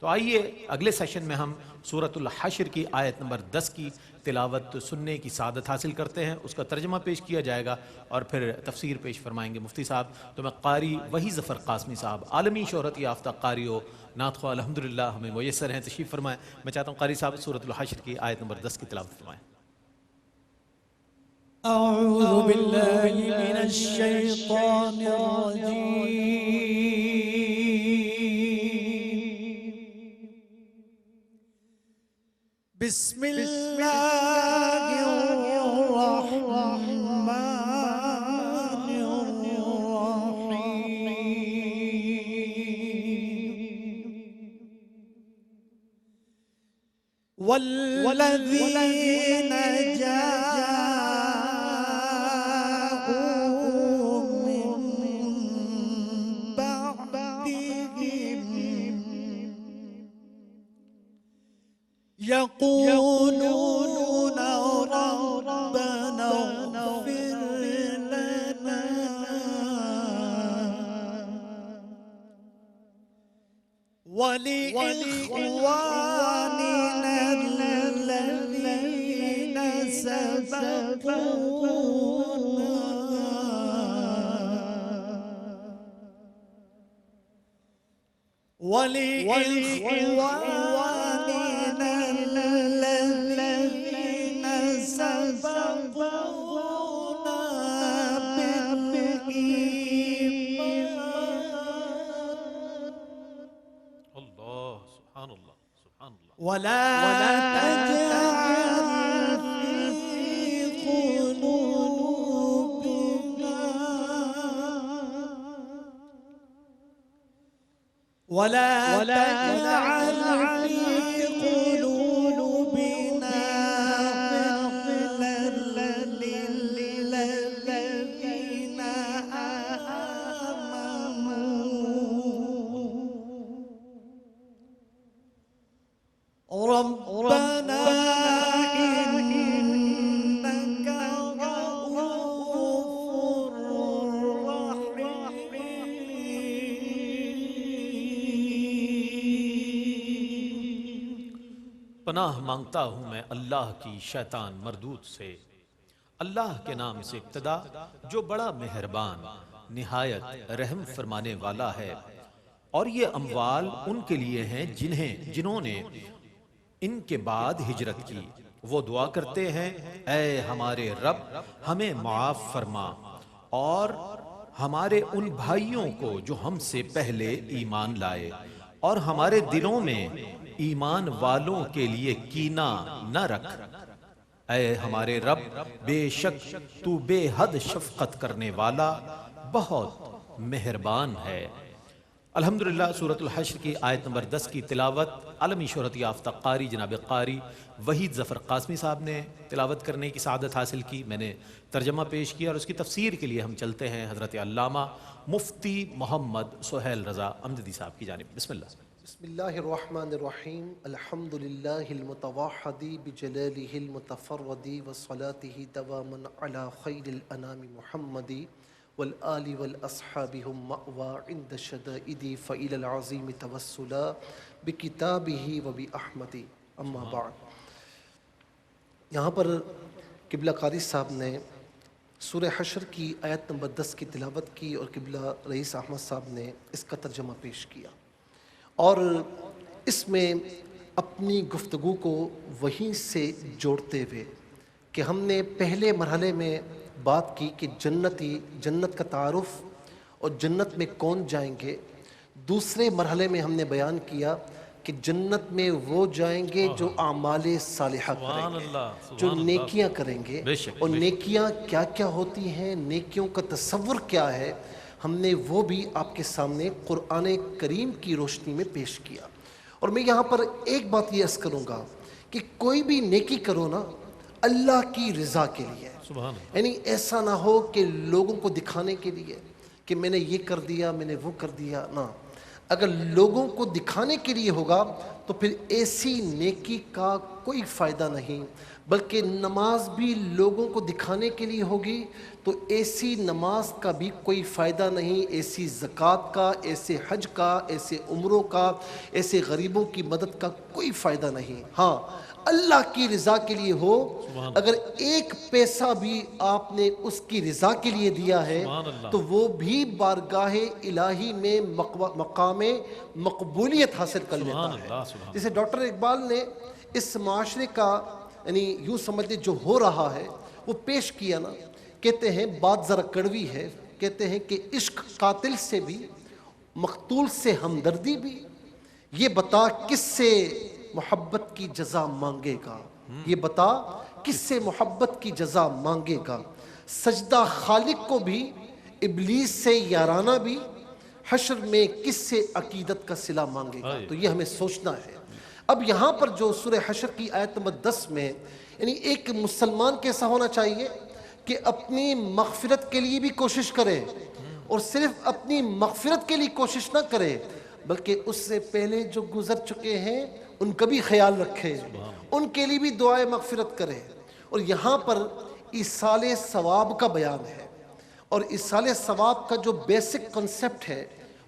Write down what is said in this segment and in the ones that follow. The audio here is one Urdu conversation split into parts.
تو آئیے اگلے سیشن میں ہم سورۃ الحشر کی آیت نمبر 10 کی تلاوت سننے کی سعادت حاصل کرتے ہیں، اس کا ترجمہ پیش کیا جائے گا اور پھر تفسیر پیش فرمائیں گے مفتی صاحب۔ تو میں قاری وحید ظفر قاسمی صاحب، عالمی شہرت یافتہ قاری و نعت خواہ الحمدللہ ہمیں میسر ہیں، تشریف فرمائیں۔ میں چاہتا ہوں قاری صاحب سورۃ الحشر کی آیت نمبر 10 کی تلاوت فرمائیں۔ اعوذ باللہ من الشیطان الرجیم، بسم اللہ الرحمن الرحیم، والذین جاءوا من بعدهم يقولون ربنا اغفر لنا ولإخواننا الذين سبقونا ولإخواننا الذين سبقونا بالإيمان اللہ سبحان اللہ سبحان اللہ۔ ولا تجعل في قلوبنا ولا تجعل في قلوبنا غلا للذين آمنوا ربنا إنك رؤوف رحيم۔ پناہ مانگتا ہوں میں اللہ کی شیطان مردود سے، اللہ کے نام سے ابتدا جو بڑا مہربان نہایت رحم فرمانے والا ہے۔ اور یہ اموال ان کے لیے ہیں جنہوں نے ان کے بعد ہجرت کی، وہ دعا کرتے ہیں اے ہمارے رب ہمیں معاف فرما اور ہمارے ان بھائیوں کو جو ہم سے پہلے ایمان لائے، اور ہمارے دلوں میں ایمان والوں کے لیے کینہ نہ رکھ۔ اے ہمارے رب بے شک تو بے حد شفقت کرنے والا بہت مہربان ہے۔ الحمدللہ سورۃ الحشر کی آیت نمبر 10 کی تلاوت عالمی شہرت یافتہ قاری جناب قاری وحید ظفر قاسمی صاحب نے تلاوت کرنے کی سعادت حاصل کی، میں نے ترجمہ پیش کیا، اور اس کی تفسیر کے لیے ہم چلتے ہیں حضرت علامہ مفتی محمد سہیل رضا امجدی صاحب کی جانب۔ بسم اللہ۔ بسم اللہ الرحمن الرحیم، الحمد للہ المتوحد بجلالہ المتفرد وصلاته دواما علی خیر الانام محمد والآل والاصحاب هم مأوى عند الشدائد فإلى العظیم توسلا بکتابہ وبأحمد، اما بعد۔ یہاں پر قبلہ قاری صاحب نے سورہ حشر کی آیت نمبر 10 کی تلاوت کی اور قبلہ رئیس احمد صاحب نے اس کا ترجمہ پیش کیا، اور اس میں اپنی گفتگو کو وہیں سے جوڑتے ہوئے کہ ہم نے پہلے مرحلے میں بات کی کہ جنت کا تعارف اور جنت میں کون جائیں گے، دوسرے مرحلے میں ہم نے بیان کیا کہ جنت میں وہ جائیں گے جو اعمال صالحہ کریں گے، جو نیکیاں کریں گے، اور نیکیاں کیا کیا ہوتی ہیں، نیکیوں کا تصور کیا ہے، ہم نے وہ بھی آپ کے سامنے قرآن کریم کی روشنی میں پیش کیا۔ اور میں یہاں پر ایک بات یہ عرض کروں گا کہ کوئی بھی نیکی کرو نا اللہ کی رضا کے لیے، یعنی ایسا نہ ہو کہ لوگوں کو دکھانے کے لیے کہ میں نے یہ کر دیا، میں نے وہ کر دیا، نہ، اگر لوگوں کو دکھانے کے لیے ہوگا تو پھر ایسی نیکی کا کوئی فائدہ نہیں، بلکہ نماز بھی لوگوں کو دکھانے کے لیے ہوگی تو ایسی نماز کا بھی کوئی فائدہ نہیں، ایسی زکوٰۃ کا، ایسے حج کا، ایسے عمروں کا، ایسے غریبوں کی مدد کا کوئی فائدہ نہیں۔ ہاں اللہ کی رضا کے لیے ہو، اگر ایک پیسہ بھی آپ نے اس کی رضا کے لیے دیا ہے تو وہ بھی بارگاہ الہی میں مقام مقبولیت حاصل کر لیتا ہے۔ جیسے ڈاکٹر اقبال نے اس معاشرے کا یعنی یوں سمجھ لیں جو ہو رہا ہے وہ پیش کیا نا، کہتے ہیں بات ذرا کڑوی ہے، کہتے ہیں کہ عشق قاتل سے بھی، مقتول سے ہمدردی بھی، یہ بتا کس سے محبت کی جزا مانگے گا، یہ بتا کس سے محبت کی جزا مانگے گا، سجدہ خالق کو بھی، ابلیس سے یارانہ بھی، حشر میں کس سے عقیدت کا صلہ مانگے گا۔ تو یہ ہمیں سوچنا ہے۔ اب یہاں پر جو سورہ حشر کی آیت نمبر 10 میں یعنی ایک مسلمان کیسا ہونا چاہیے کہ اپنی مغفرت کے لیے بھی کوشش کرے، اور صرف اپنی مغفرت کے لیے کوشش نہ کرے بلکہ اس سے پہلے جو گزر چکے ہیں ان کا بھی خیال رکھے، ان کے لیے بھی دعائے مغفرت کرے۔ اور یہاں پر ایصال ثواب کا بیان ہے، اور ایصال ثواب کا جو بیسک کنسپٹ ہے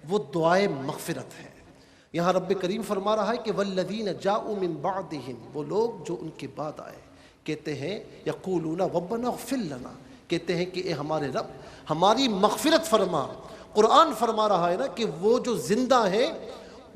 وہ دعائے مغفرت ہے۔ یہاں رب کریم فرما رہا ہے کہ والذین جاؤوا من بعدہم، وہ لوگ جو ان کے بعد آئے کہتے ہیں یقولون ربنا اغفر لنا، کہتے ہیں کہ اے ہمارے رب ہماری مغفرت فرما۔ قرآن فرما رہا ہے نا کہ وہ جو زندہ ہیں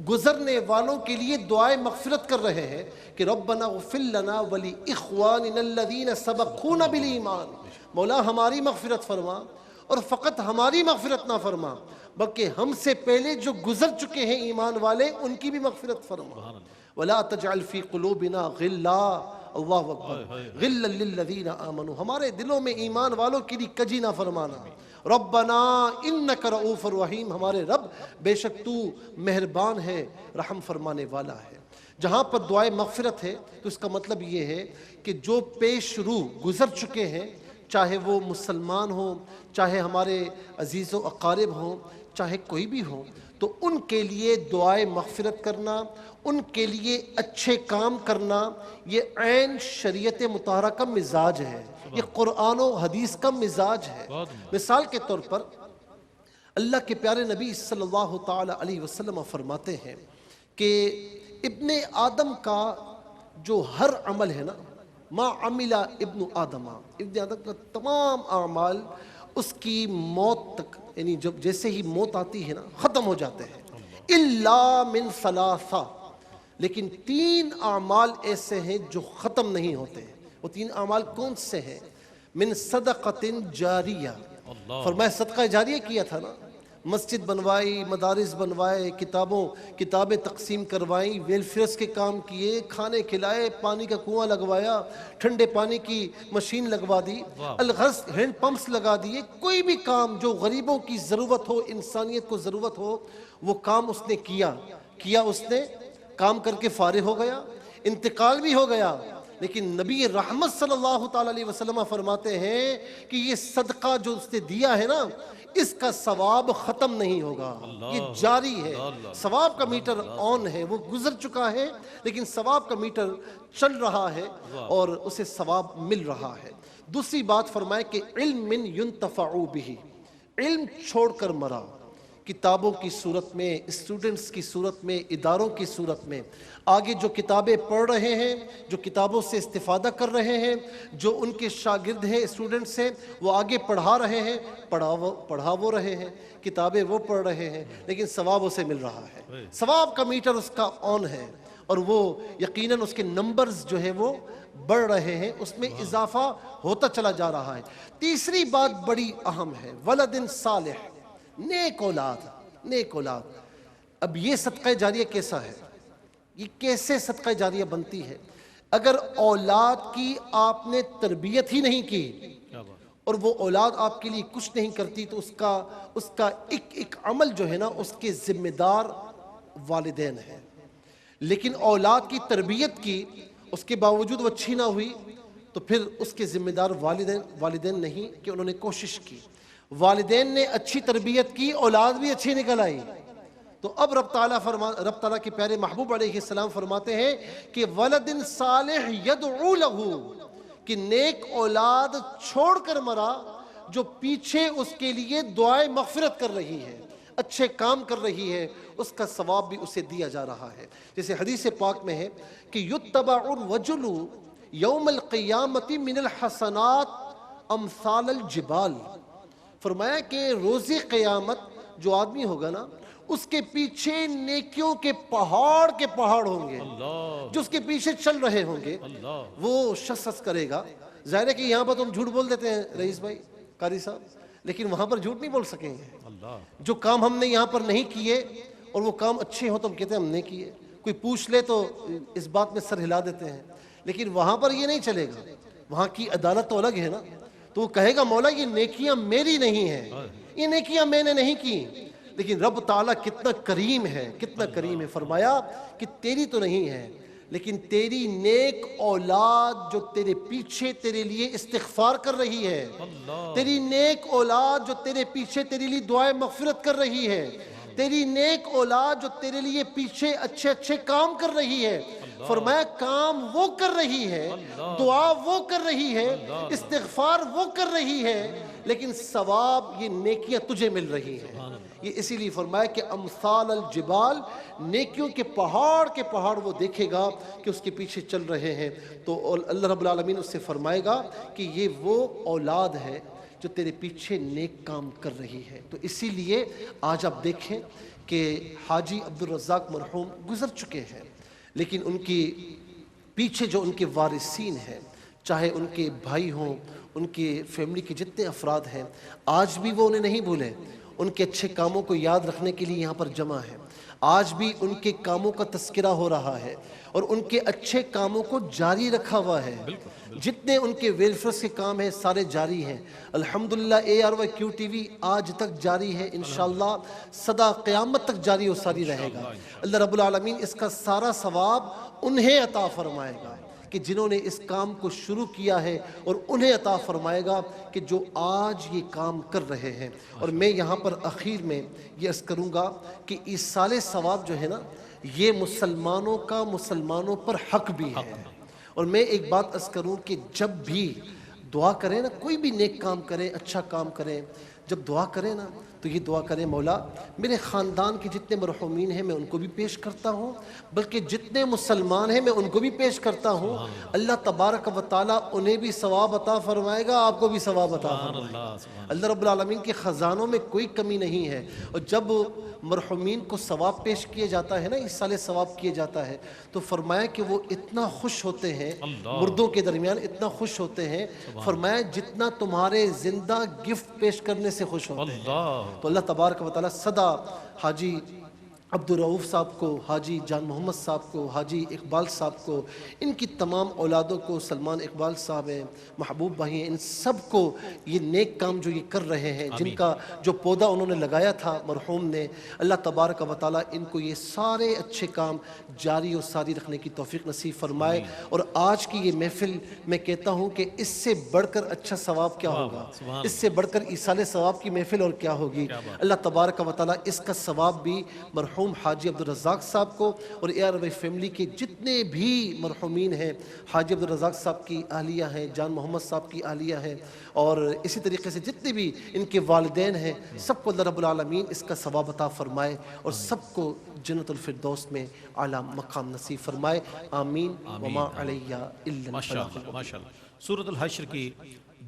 گزرنے والوں کے لیے دعائے مغفرت کر رہے ہیں کہ ربنا اغفر لنا ولاخواننا الذین سبقونا بالایمان، مولا ہماری مغفرت فرما، اور فقط ہماری مغفرت نہ فرما بلکہ ہم سے پہلے جو گزر چکے ہیں ایمان والے ان کی بھی مغفرت فرما۔ ولا تجعل فی قلوبنا غلا، اللہ اکبر، غلا للذین آمنوا، ہمارے دلوں میں ایمان والوں کی لیے کجی نہ فرمانا۔ ربنا انک رؤوف الرحیم، ہمارے رب بے شک تو مہربان ہے، رحم فرمانے والا ہے۔ جہاں پر دعائے مغفرت ہے تو اس کا مطلب یہ ہے کہ جو پیش رو گزر چکے ہیں، چاہے وہ مسلمان ہوں، چاہے ہمارے عزیز و اقارب ہوں، چاہے کوئی بھی ہوں، تو ان کے لیے دعائے مغفرت کرنا، ان کے لیے اچھے کام کرنا، یہ عین شریعت مطہرہ کا مزاج ہے، یہ قرآن و حدیث کا مزاج ہے۔ مثال کے طور پر اللہ کے پیارے نبی صلی اللہ تعالی علیہ وسلم فرماتے ہیں کہ ابن آدم کا جو ہر عمل ہے نا، ما عمل ابن آدم، ابن آدم کا تمام اعمال اس کی موت تک، یعنی جب جیسے ہی موت آتی ہے نا ختم ہو جاتے ہیں، الا من ثلاثہ، لیکن 3 اعمال ایسے ہیں جو ختم نہیں ہوتے۔ وہ 3 اعمال کون سے ہیں؟ من صدقۃ جاریہ، فرمایا صدقہ جاریہ کیا تھا نا، مسجد بنوائی، مدارس بنوائے، کتابیں تقسیم کروائیں، ویلفیئرس کے کام کیے، کھانے کھلائے، پانی کا کنواں لگوایا، ٹھنڈے پانی کی مشین لگوا دی، الغرض ہینڈ پمپس لگا دیے، کوئی بھی کام جو غریبوں کی ضرورت ہو، انسانیت کو ضرورت ہو، وہ کام اس نے کیا اس نے کام کر کے فارغ ہو گیا، انتقال بھی ہو گیا۔ لیکن نبی رحمت صلی اللہ تعالی علیہ وسلم فرماتے ہیں کہ یہ صدقہ جو اس نے دیا ہے نا، اس کا ثواب ختم نہیں ہوگا، یہ جاری ہے۔ ثواب کا میٹر آن ہے، وہ گزر چکا ہے لیکن ثواب کا میٹر چل رہا ہے اور اسے ثواب مل رہا ہے۔ دوسری بات فرمائے کہ علم ينتفع به، علم چھوڑ کر مرا، کتابوں کی صورت میں، اسٹوڈنٹس کی صورت میں، اداروں کی صورت میں، آگے جو کتابیں پڑھ رہے ہیں، جو کتابوں سے استفادہ کر رہے ہیں، جو ان کے شاگرد ہیں، اسٹوڈنٹس ہیں، وہ آگے پڑھا رہے ہیں، پڑھا وہ رہے ہیں، کتابیں وہ پڑھ رہے ہیں، لیکن ثواب اسے مل رہا ہے، ثواب کا میٹر اس کا آن ہے، اور وہ یقیناً اس کے نمبرز جو ہیں وہ بڑھ رہے ہیں، اس میں اضافہ ہوتا چلا جا رہا ہے۔ تیسری بات بڑی اہم ہے، ولد صالح، نیک اولاد۔ اب یہ صدقہ جاریہ کیسا ہے؟ یہ کیسے صدقہ جاریہ بنتی ہے؟ اگر اولاد کی آپ نے تربیت ہی نہیں کی اور وہ اولاد آپ کے لیے کچھ نہیں کرتی تو اس کا ایک عمل جو ہے نا اس کے ذمہ دار والدین ہیں۔ لیکن اولاد کی تربیت کی، اس کے باوجود وہ اچھی نہ ہوئی تو پھر اس کے ذمہ دار والدین نہیں کہ انہوں نے کوشش کی۔ والدین نے اچھی تربیت کی، اولاد بھی اچھی نکل آئی تو اب رب تعالیٰ کے پیارے محبوب علیہ السلام فرماتے ہیں کہ ولد صالح یدعو لہو، کہ نیک اولاد چھوڑ کر مرا جو پیچھے اس کے لیے دعائے مغفرت کر رہی ہے، اچھے کام کر رہی ہے، اس کا ثواب بھی اسے دیا جا رہا ہے۔ جیسے حدیث پاک میں ہے کہ یتبع الرجل یوم القیامت من الحسنات امثال الجبال، فرمایا کہ روز قیامت جو آدمی ہوگا نا، اس کے پیچھے نیکیوں کے پہاڑ ہوں گے، جو اس کے پیچھے چل رہے ہوں گے۔ وہ شخص کرے گا، ظاہر ہے کہ یہاں پر تو ہم جھوٹ بول دیتے ہیں رئیس بھائی، قاری صاحب، لیکن وہاں پر جھوٹ نہیں بول سکیں گے۔ جو کام ہم نے یہاں پر نہیں کیے اور وہ کام اچھے ہوں تو ہم کہتے ہیں ہم نے کیے، کوئی پوچھ لے تو اس بات میں سر ہلا دیتے ہیں، لیکن وہاں پر یہ نہیں چلے گا، وہاں کی عدالت تو الگ ہے نا۔ تو وہ کہے گا مولا یہ نیکیاں میری نہیں ہیں، یہ نیکیاں میں نے نہیں کی، لیکن رب تعالیٰ کتنا کریم ہے، کتنا کریم ہے، فرمایا کہ تیری تو نہیں ہے، لیکن تیری نیک اولاد جو تیرے پیچھے تیرے لیے استغفار کر رہی ہے، تیری نیک اولاد جو تیرے پیچھے تیرے لیے دعائے مغفرت کر رہی ہے، تیری نیک اولاد جو تیرے لیے پیچھے اچھے اچھے کام کر رہی ہے، فرمایا کام وہ کر رہی ہے، دعا وہ کر رہی ہے، استغفار وہ کر رہی ہے، لیکن ثواب یہ نیکیاں تجھے مل رہی ہیں۔ یہ اسی لیے فرمایا کہ امثال الجبال، نیکیوں کے پہاڑ وہ دیکھے گا کہ اس کے پیچھے چل رہے ہیں، تو اللہ رب العالمین اس سے فرمائے گا کہ یہ وہ اولاد ہے جو تیرے پیچھے نیک کام کر رہی ہے۔ تو اسی لیے آج آپ دیکھیں کہ حاجی عبدالرزاق مرحوم گزر چکے ہیں، لیکن ان کی پیچھے جو ان کے وارثین ہیں، چاہے ان کے بھائی ہوں، ان کے فیملی کے جتنے افراد ہیں، آج بھی وہ انہیں نہیں بھولے، ان کے اچھے کاموں کو یاد رکھنے کے لیے یہاں پر جمع ہے، آج بھی ان کے کاموں کا تذکرہ ہو رہا ہے اور ان کے اچھے کاموں کو جاری رکھا ہوا ہے۔ جتنے ان کے ویلفیئر کے کام ہیں سارے جاری ہیں، الحمدللہ ARY QTV آج تک جاری ہے، انشاءاللہ صدا قیامت تک جاری و ساری رہے گا۔ اللہ رب العالمین اس کا سارا ثواب انہیں عطا فرمائے گا کہ جنہوں نے اس کام کو شروع کیا ہے، اور انہیں عطا فرمائے گا کہ جو آج یہ کام کر رہے ہیں۔ اور میں یہاں پر اخیر میں یہ عرض کروں گا کہ ایصال ثواب جو ہے نا، یہ مسلمانوں کا مسلمانوں پر حق بھی ہے۔ اور میں ایک بات عرض کروں کہ جب بھی دعا کریں نا، کوئی بھی نیک کام کریں، اچھا کام کریں، جب دعا کریں نا تو یہ دعا کریں مولا میرے خاندان کے جتنے مرحومین ہیں میں ان کو بھی پیش کرتا ہوں، بلکہ جتنے مسلمان ہیں میں ان کو بھی پیش کرتا ہوں، اللہ تبارک و تعالیٰ انہیں بھی ثواب عطا فرمائے گا، آپ کو بھی ثواب عطا فرمائے گا۔ اللہ رب العالمین کے خزانوں میں کوئی کمی نہیں ہے۔ اور جب مرحومین کو ثواب پیش کیا جاتا ہے نا، ایصال ثواب کیا جاتا ہے، تو فرمایا کہ وہ اتنا خوش ہوتے ہیں، مردوں کے درمیان اتنا خوش ہوتے ہیں، فرمایا جتنا تمہارے زندہ گفٹ پیش کرنے سے خوش ہوتے ہیں۔ تو اللہ تبارک و تعالیٰ صدا حاجی عبدالرؤوف صاحب کو، حاجی جان محمد صاحب کو، حاجی اقبال صاحب کو، ان کی تمام اولادوں کو، سلمان اقبال صاحب ہیں، محبوب بھائی ہیں، ان سب کو یہ نیک کام جو یہ کر رہے ہیں، جن کا جو پودا انہوں نے لگایا تھا مرحوم نے، اللہ تبارک و تعالیٰ ان کو یہ سارے اچھے کام جاری و ساری رکھنے کی توفیق نصیب فرمائے۔ اور آج کی یہ محفل میں کہتا ہوں کہ اس سے بڑھ کر اچھا ثواب کیا ہوگا، اس سے بڑھ کر ایصال ثواب کی محفل اور کیا ہوگی۔ اللہ تبارک و تعالیٰ اس کا ثواب بھی مرحوم حاجی عبدالرزاق صاحب کو اور ARY فیملی کے جتنے بھی مرحومین ہیں، حاجی عبدالرزاق صاحب کی اہلیہ ہیں، جان محمد صاحب کی اہلیہ ہیں، اور اسی طریقے سے جتنے بھی ان کے والدین ہیں، سب کو اللہ رب العالمین اس کا ثواب عطا فرمائے اور سب کو جنت الفردوس میں اعلیٰ مقام نصیب فرمائے، آمین وما علیہ الا ماشاءاللہ ماشاءاللہ۔ سورۃ الحشر کی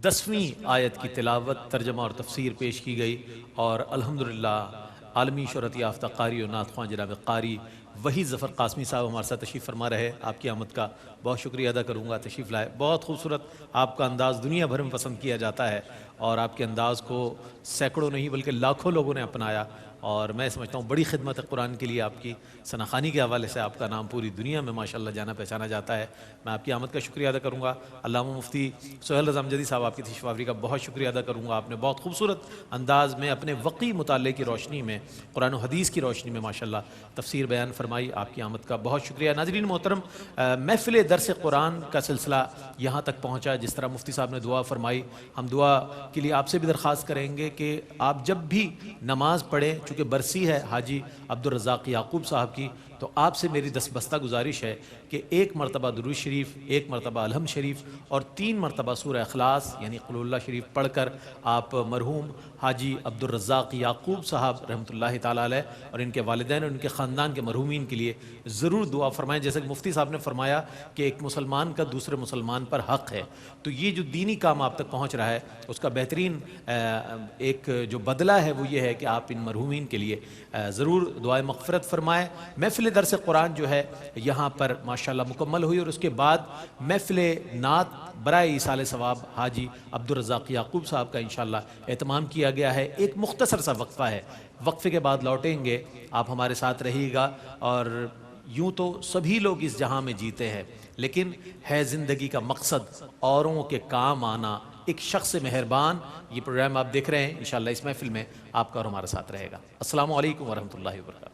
10ویں آیت کی تلاوت، ترجمہ اور تفسیر پیش کی گئی، اور الحمدللہ عالمی شہرت یافتہ قاری اور نعت خواں جناب قاری وحید ظفر قاسمی صاحب ہمارے ساتھ تشریف فرما رہے۔ آپ کی آمد کا بہت شکریہ ادا کروں گا، تشریف لائے۔ بہت خوبصورت آپ کا انداز دنیا بھر میں پسند کیا جاتا ہے، اور آپ کے انداز کو سینکڑوں نہیں بلکہ لاکھوں لوگوں نے اپنایا، اور میں سمجھتا ہوں بڑی خدمت قرآن کے لیے آپ کی ثناخوانی کے حوالے سے آپ کا نام پوری دنیا میں ماشاءاللہ جانا پہچانا جاتا ہے۔ میں آپ کی آمد کا شکریہ ادا کروں گا۔ علامہ مفتی سہیل رضا امجدی صاحب آپ کی تشریف آوری کا بہت شکریہ ادا کروں گا۔ آپ نے بہت خوبصورت انداز میں اپنے وقی مطالعے کی روشنی میں، قرآن و حدیث کی روشنی میں ماشاءاللہ تفسیر بیان فرمائی۔ آپ کی آمد کا بہت شکریہ۔ ناظرین محترم، محفل درس قرآن کا سلسلہ یہاں تک پہنچا۔ جس طرح مفتی صاحب نے دعا فرمائی، ہم دعا کے لیے آپ سے بھی درخواست کریں گے کہ آپ جب بھی نماز پڑھیں چونکہ برسی ہے حاجی عبدالرزاق یعقوب صاحب کی، تو آپ سے میری دستبستہ گزارش ہے کہ 1 مرتبہ درود شریف، 1 مرتبہ الحمد شریف اور 3 مرتبہ سورہ اخلاص یعنی قل اللہ شریف پڑھ کر آپ مرحوم حاجی عبدالرزاق یعقوب صاحب رحمۃ اللہ تعالیٰ علیہ اور ان کے والدین اور ان کے خاندان کے مرحومین کے لیے ضرور دعا فرمائیں۔ جیسے کہ مفتی صاحب نے فرمایا کہ ایک مسلمان کا دوسرے مسلمان پر حق ہے، تو یہ جو دینی کام آپ تک پہنچ رہا ہے اس کا بہترین ایک جو بدلہ ہے وہ یہ ہے کہ آپ ان مرحومین کے لیے ضرور دعائے مغفرت فرمائیں۔ محفل درس قرآن جو ہے یہاں پر ماشاءاللہ مکمل ہوئی، اور اس کے بعد محفل نعت برائے ایصال ثواب حاجی عبدالرزاق یعقوب صاحب کا انشاءاللہ اہتمام کیا گیا ہے۔ ایک مختصر سا وقفہ ہے، وقفے کے بعد لوٹیں گے، آپ ہمارے ساتھ رہیے گا۔ اور یوں تو سبھی لوگ اس جہاں میں جیتے ہیں، لیکن ہے زندگی کا مقصد اوروں کے کام آنا، ایک شخص مہربان۔ یہ پروگرام آپ دیکھ رہے ہیں، انشاءاللہ اس محفل میں آپ کا اور ہمارا ساتھ رہے گا۔ السلام علیکم ورحمۃ اللہ وبرکاتہ۔